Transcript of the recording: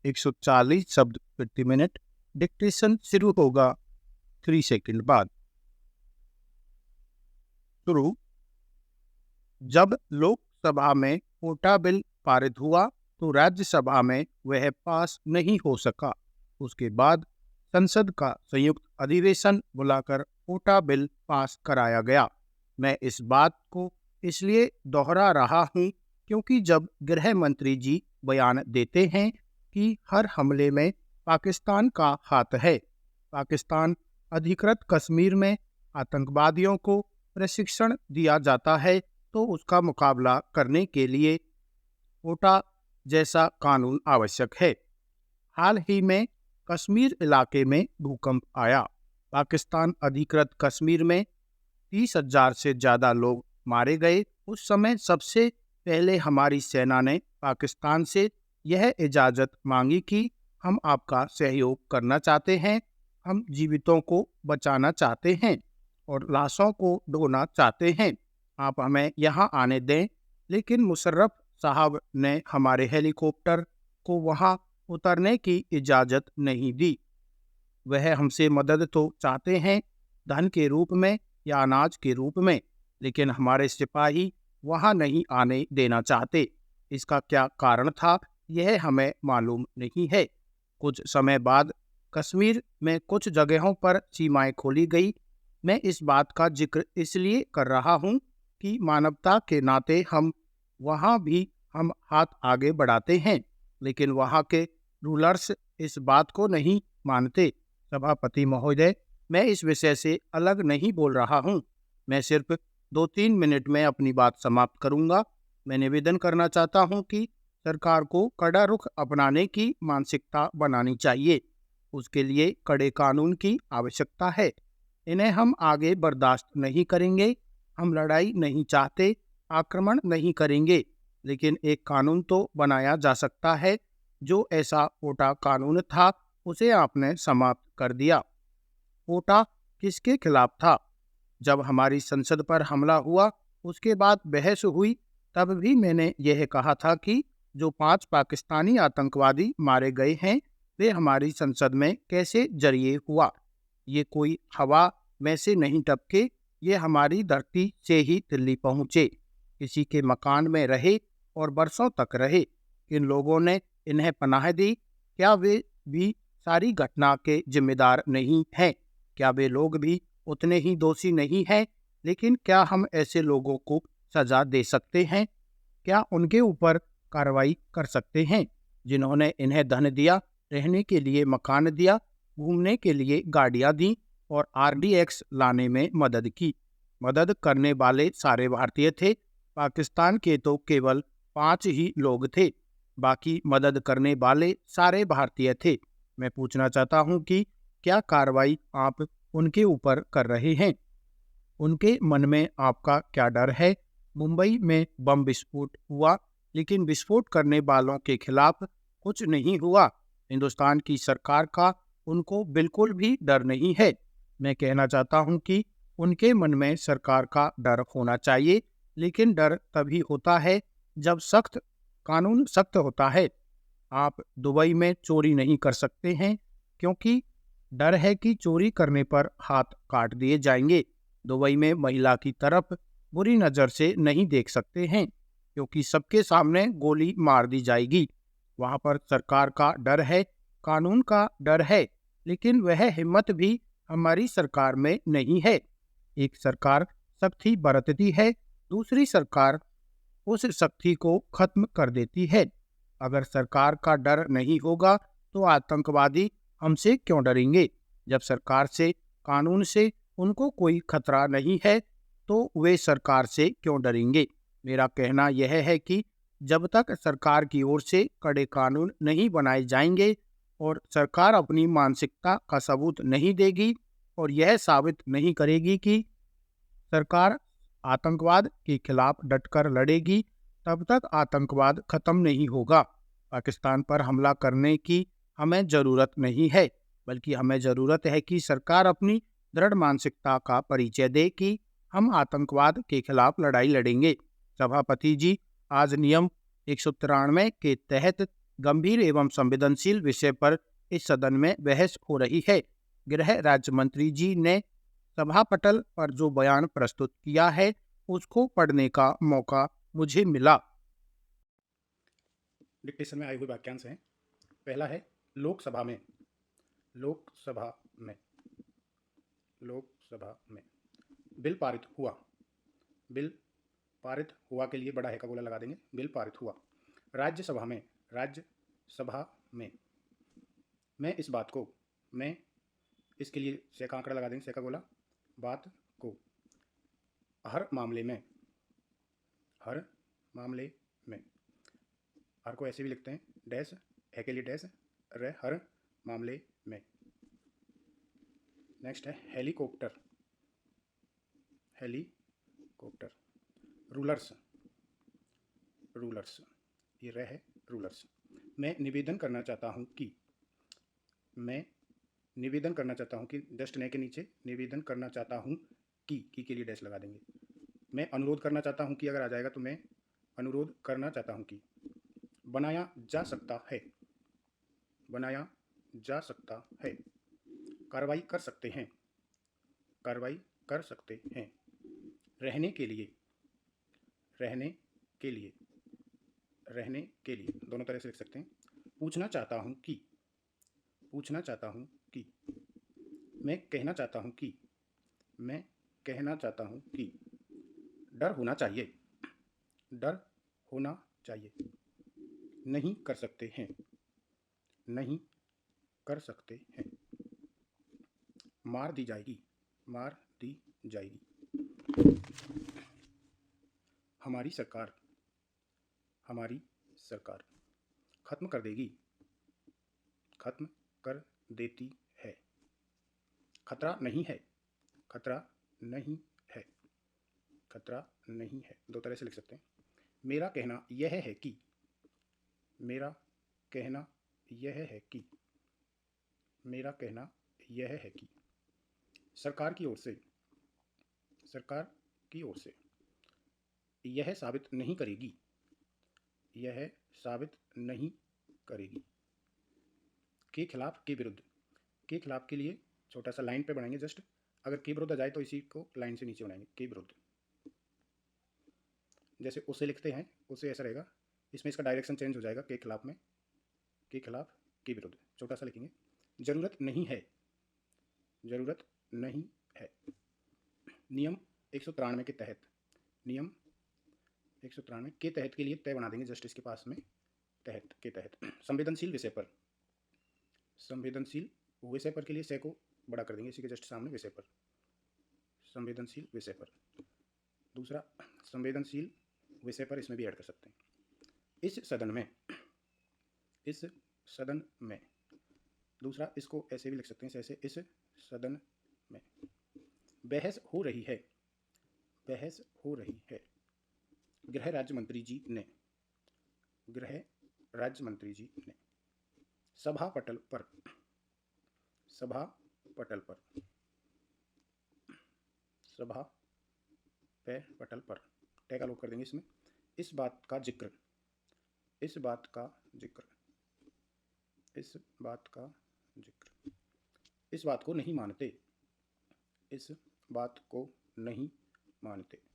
140 शब्द प्रति minute. Dictation शुरू होगा 3 सेकंड बाद। शुरू। जब लोकसभा में कोटा बिल पारित हुआ तो राज्यसभा में वह पास नहीं हो सका। उसके बाद संसद का संयुक्त अधिवेशन बुलाकर कोटा बिल पास कराया गया। मैं इस बात को इसलिए दोहरा रहा हूँ क्योंकि जब गृह मंत्री जी बयान देते हैं कि हर हमले में पाकिस्तान का हाथ है, पाकिस्तान अधिकृत कश्मीर में आतंकवादियों को प्रशिक्षण दिया जाता है, तो उसका मुकाबला करने के लिए कोटा जैसा कानून आवश्यक है। हाल ही में कश्मीर इलाके में भूकंप आया। पाकिस्तान अधिकृत कश्मीर में 30,000 से ज़्यादा लोग मारे गए। उस समय सबसे पहले हमारी सेना ने पाकिस्तान से यह इजाज़त मांगी कि हम आपका सहयोग करना चाहते हैं, हम जीवितों को बचाना चाहते हैं और लाशों को ढोना चाहते हैं, आप हमें यहाँ आने दें। लेकिन मुशर्रफ साहब ने हमारे हेलीकॉप्टर को वहाँ उतरने की इजाज़त नहीं दी। वह हमसे मदद तो चाहते हैं, धन के रूप में या अनाज के रूप में, लेकिन हमारे सिपाही वहाँ नहीं आने देना चाहते। इसका क्या कारण था, यह हमें मालूम नहीं है। कुछ समय बाद कश्मीर में कुछ जगहों पर सीमाएं खोली गई। मैं इस बात का जिक्र इसलिए कर रहा हूँ कि मानवता के नाते हम वहाँ भी हम हाथ आगे बढ़ाते हैं, लेकिन वहाँ के रूलर्स इस बात को नहीं मानते। सभापति महोदय, मैं इस विषय से अलग नहीं बोल रहा हूँ। मैं सिर्फ 2-3 मिनट में अपनी बात समाप्त करूँगा। मैं निवेदन करना चाहता हूँ कि सरकार को कड़ा रुख अपनाने की मानसिकता बनानी चाहिए। उसके लिए कड़े कानून की आवश्यकता है। इन्हें हम आगे बर्दाश्त नहीं करेंगे। हम लड़ाई नहीं चाहते, आक्रमण नहीं करेंगे, लेकिन एक कानून तो बनाया जा सकता है। जो ऐसा कोटा कानून था, उसे आपने समाप्त कर दिया। कोटा किसके खिलाफ था? जब हमारी संसद पर हमला हुआ, उसके बाद बहस हुई, तब भी मैंने यह कहा था कि जो 5 पाकिस्तानी आतंकवादी मारे गए हैं, वे हमारी संसद में कैसे जरिए हुआ। ये कोई हवा में से नहीं टपके, ये हमारी धरती से ही दिल्ली पहुँचे, किसी के मकान में रहे और बरसों तक रहे। इन लोगों ने इन्हें पनाह दी। क्या वे भी सारी घटना के जिम्मेदार नहीं हैं? क्या वे लोग भी उतने ही दोषी नहीं हैं? लेकिन क्या हम ऐसे लोगों को सजा दे सकते हैं? क्या उनके ऊपर कार्रवाई कर सकते हैं जिन्होंने इन्हें धन दिया, रहने के लिए मकान दिया, घूमने के लिए गाड़ियां दी और RDX लाने में मदद की? मदद करने वाले सारे भारतीय थे। पाकिस्तान के तो केवल 5 ही लोग थे, बाकी मदद करने वाले सारे भारतीय थे। मैं पूछना चाहता हूं कि क्या कार्रवाई आप उनके ऊपर कर रहे हैं? उनके मन में आपका क्या डर है? मुंबई में बम विस्फोट हुआ, लेकिन विस्फोट करने वालों के खिलाफ कुछ नहीं हुआ। हिंदुस्तान की सरकार का उनको बिल्कुल भी डर नहीं है। मैं कहना चाहता हूं कि उनके मन में सरकार का डर होना चाहिए, लेकिन डर तभी होता है जब कानून सख्त होता है। आप दुबई में चोरी नहीं कर सकते हैं क्योंकि डर है कि चोरी करने पर हाथ काट दिए जाएंगे। दुबई में महिला की तरफ बुरी नज़र से नहीं देख सकते हैं क्योंकि सबके सामने गोली मार दी जाएगी। वहाँ पर सरकार का डर है, कानून का डर है, लेकिन वह हिम्मत भी हमारी सरकार में नहीं है। एक सरकार सख्ती बरतती है, दूसरी सरकार उस सख्ती को खत्म कर देती है। अगर सरकार का डर नहीं होगा तो आतंकवादी हमसे क्यों डरेंगे? जब सरकार से, कानून से उनको कोई खतरा नहीं है तो वे सरकार से क्यों डरेंगे? मेरा कहना यह है कि जब तक सरकार की ओर से कड़े कानून नहीं बनाए जाएंगे और सरकार अपनी मानसिकता का सबूत नहीं देगी और यह साबित नहीं करेगी कि सरकार आतंकवाद के खिलाफ डटकर लड़ेगी, तब तक आतंकवाद खत्म नहीं होगा। पाकिस्तान पर हमला करने की हमें ज़रूरत नहीं है, बल्कि हमें ज़रूरत है कि सरकार अपनी दृढ़ मानसिकता का परिचय दे कि हम आतंकवाद के खिलाफ लड़ाई लड़ेंगे। सभापति जी, आज नियम 193 के तहत गंभीर एवं संवेदनशील विषय पर इस सदन में बहस हो रही है। गृह राज्य मंत्री जी ने सभा पटल पर जो बयान प्रस्तुत किया है उसको पढ़ने का मौका मुझे मिला। डिक्टेशन में आए हुए वाक्यांश हैं। पहला है लोकसभा में। लोकसभा में। लोकसभा में बिल पारित हुआ। बिल पारित हुआ के लिए बड़ा है का गोला लगा देंगे। बिल पारित हुआ। राज्यसभा में। राज्यसभा में। मैं इस बात को। मैं इसके लिए से का आंकड़ा लगा देंगे, से का गोला। बात को। हर मामले में। हर मामले में। हर को ऐसे भी लिखते हैं, डैश है के लिए डैश रे, हर मामले में। नेक्स्ट है हेलीकॉप्टर। हेलीकॉप्टर। रूलर्स। रूलर्स, ये रह है रूलर्स। मैं निवेदन करना चाहता हूँ कि। मैं निवेदन करना चाहता हूँ कि, जस्ट ने के नीचे निवेदन करना चाहता हूँ की के लिए डैश लगा देंगे। मैं अनुरोध करना चाहता हूँ कि अगर आ जाएगा तो मैं अनुरोध करना चाहता हूँ कि। बनाया जा सकता है। बनाया जा सकता है। कार्रवाई कर सकते हैं। कार्रवाई कर सकते हैं। रहने के लिए। रहने के लिए। रहने के लिए दोनों तरह से लिख सकते हैं। पूछना चाहता हूँ कि। पूछना चाहता हूँ कि। मैं कहना चाहता हूँ कि। मैं कहना चाहता हूँ कि। डर होना चाहिए। डर होना चाहिए। नहीं कर सकते हैं। नहीं कर सकते हैं। मार दी जाएगी। मार दी जाएगी। हमारी सरकार। हमारी सरकार खत्म कर देगी। खत्म कर देती है। खतरा नहीं है। खतरा नहीं है। खतरा नहीं है, दो तरह से लिख सकते हैं। मेरा कहना यह है कि। मेरा कहना यह है कि। मेरा कहना यह है कि। सरकार की ओर से। सरकार की ओर से। यह साबित नहीं करेगी। यह साबित नहीं करेगी। के खिलाफ, के विरुद्ध। के खिलाफ के लिए छोटा सा लाइन पे बनाएंगे जस्ट। अगर के विरुद्ध आ जाए तो इसी को लाइन से नीचे बनाएंगे, के विरुद्ध। जैसे उसे लिखते हैं, उसे ऐसा रहेगा, इसमें इसका डायरेक्शन चेंज हो जाएगा। के खिलाफ में, के खिलाफ, के विरुद्ध छोटा सा लिखेंगे। जरूरत नहीं है। जरूरत नहीं है। नियम 193 के तहत। नियम 193 के तहत के लिए तय बना देंगे जस्ट इसके पास में, तहत के तहत। संवेदनशील विषय पर। संवेदनशील विषय पर के लिए से को बड़ा कर देंगे, इसी के जस्ट सामने विषय पर। संवेदनशील विषय पर। दूसरा संवेदनशील विषय पर इसमें भी ऐड कर सकते हैं। इस सदन में। इस सदन में। दूसरा इसको ऐसे भी लिख सकते हैं, जैसे इस सदन में बहस हो रही है। बहस हो रही है। गृह राज्य मंत्री जी ने। गृह राज्य मंत्री जी ने। सभा पटल पर। सभा पटल पर। सभा पे पटल पर टैग लोड कर देंगे इसमें। इस बात का जिक्र। इस बात का जिक्र। इस बात का जिक्र। इस बात को नहीं मानते। इस बात को नहीं मानते।